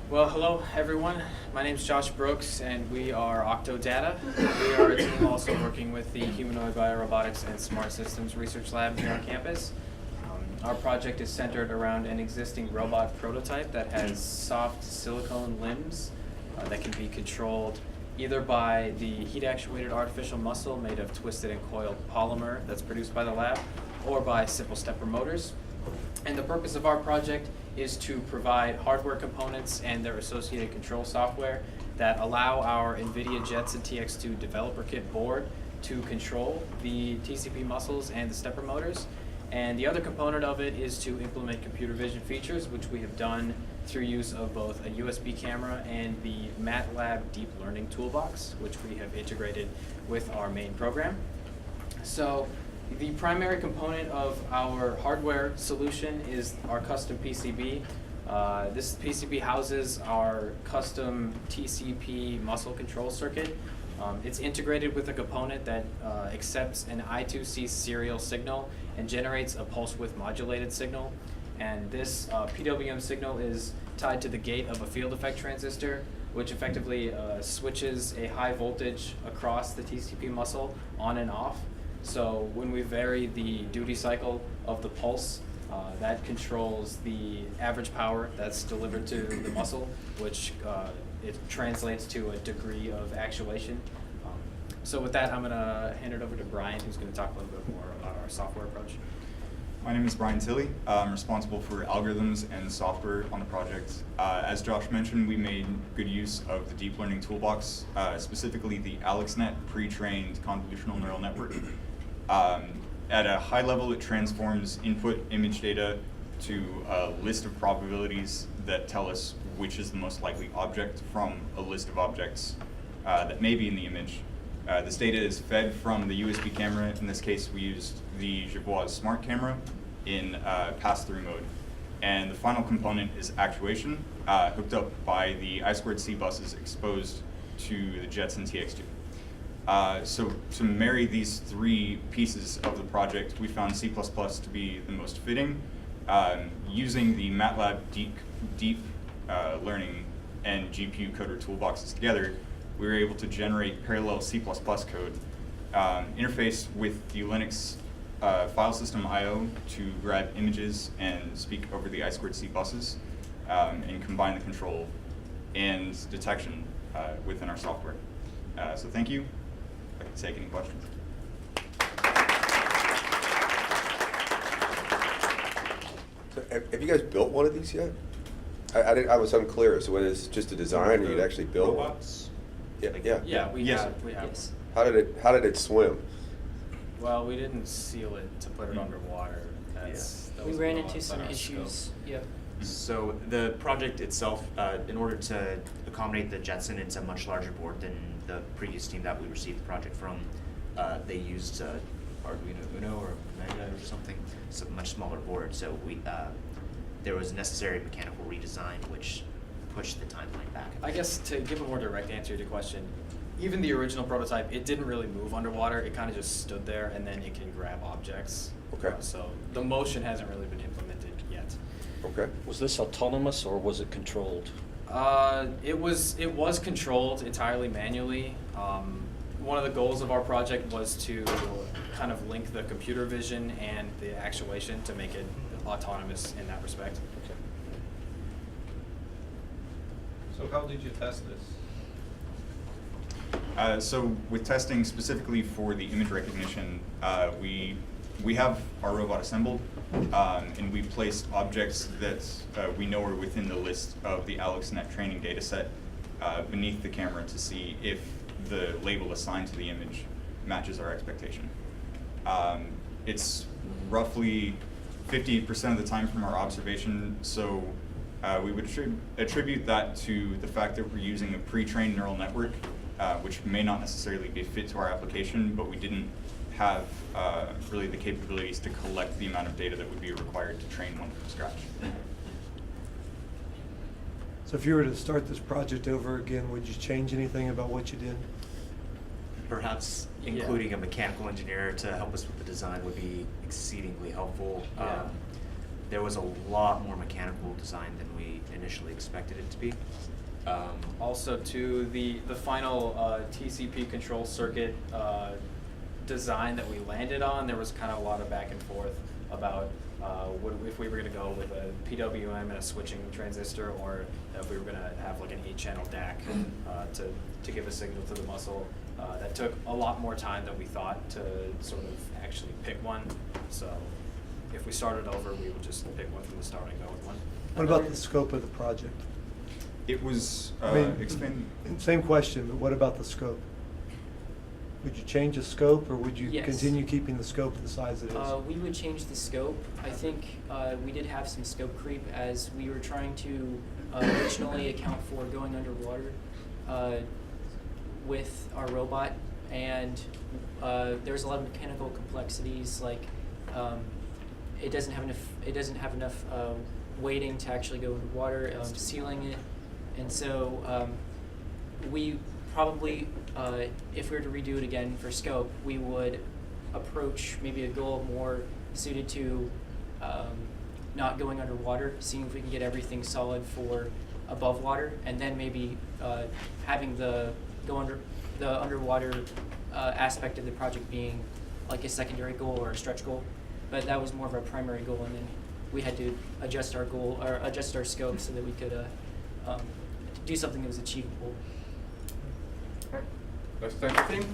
Well, hello everyone. My name is Josh Brooks, and we are Octodata. We are a team also working with the Humanoid Biorobotics and Smart Systems Research Lab here on campus. Our project is centered around an existing robot prototype that has soft silicone limbs that can be controlled either by the heat-actuated artificial muscle made of twisted and coiled polymer that's produced by the lab, or by simple stepper motors. And the purpose of our project is to provide hardware components and their associated control software that allow our NVIDIA Jetson TX2 developer kit board to control the TCP muscles and the stepper motors. And the other component of it is to implement computer vision features, which we have done through use of both a USB camera and the MATLAB Deep Learning Toolbox, which we have integrated with our main program. So the primary component of our hardware solution is our custom PCB. This PCB houses our custom TCP muscle control circuit. It's integrated with a component that accepts an I2C serial signal and generates a pulse width modulated signal. And this PWM signal is tied to the gate of a field effect transistor, which effectively switches a high voltage across the TCP muscle on and off. So when we vary the duty cycle of the pulse, that controls the average power that's delivered to the muscle, which it translates to a degree of actuation. So with that, I'm going to hand it over to Brian, who's going to talk a little bit more about our software approach. My name is Brian Tilley. I'm responsible for algorithms and software on the project. As Josh mentioned, we made good use of the deep learning toolbox, specifically the AlexNet pre-trained convolutional neural network. At a high level, it transforms input image data to a list of probabilities that tell us which is the most likely object from a list of objects that may be in the image. This data is fed from the USB camera. In this case, we used the Jervois smart camera in pass-through mode. And the final component is actuation, hooked up by the I2C buses exposed to the Jetson TX2. So to marry these three pieces of the project, we found C++ to be the most fitting. Using the MATLAB Deep Learning and GPU coder toolboxes together, we were able to generate parallel C++ code, interface with the Linux file system I/O to grab images and speak over the I2C buses, and combine the control and detection within our software. So thank you. I can take any questions. So have you guys built one of these yet? I was unclear. So whether it's just a design or you'd actually build robots? one? Yeah, we Yes. have. Yes. How did it swim? Well, we didn't seal it to put it underwater. That We was ran beyond into some our issues. scope. Yep. So the project itself, in order to accommodate the Jetson, it's a much larger board than the previous team that we received the project from. They used Arduino Uno or Mega or something, so a much smaller board. So there was necessary mechanical redesign, which pushed the timeline back. I guess to give a more direct answer to your question, even the original prototype, it didn't really move underwater. It kind of just stood there, and then it can grab objects. Okay. So the motion hasn't really been implemented yet. Okay. Was this autonomous or was it controlled? It was controlled entirely manually. One of the goals of our project was to kind of link the computer vision and the actuation to make it autonomous in that respect. So how did you test this? So with testing specifically for the image recognition, we have our robot assembled, and we placed objects that we know are within the list of the AlexNet training data set beneath the camera to see if the label assigned to the image matches our expectation. It's roughly 50% of the time from our observation, so we would attribute that to the fact that we're using a pre-trained neural network, which may not necessarily be fit to our application, but we didn't have really the capabilities to collect the amount of data that would be required to train one from scratch. So if you were to start this project over again, would you change anything about what you did? Perhaps including a mechanical engineer to help us with the design would be exceedingly helpful. Yeah. there was a lot more mechanical design than we initially expected it to be. Also, to the final TCP control circuit design that we landed on, there was kind of a lot of back and forth about if we were going to go with a PWM and a switching transistor, or if we were going to have like an 8-channel DAC to give a signal to the muscle. That took a lot more time than we thought to sort of actually pick one. So if we started over, we would just pick one from the start and go with one. What about the scope of the project? It was I mean, expand. Same question, but what about the scope? Would you change the scope, or would you Yes. continue keeping the scope the size it is? We would change the scope. I think we did have some scope creep as we were trying to originally account for going underwater with our robot, and there's a lot of mechanical complexities, like it doesn't have enough weighting to actually go underwater, sealing it, and so we probably, if we were to redo it again for scope, we would approach maybe a goal more suited to not going underwater, seeing if we can get everything solid for above water, and then maybe having the underwater aspect of the project being like a secondary goal or a stretch goal. But that was more of our primary goal, and then we had to adjust our goal or adjust our scope so that we could do something that was achievable. Next time, team.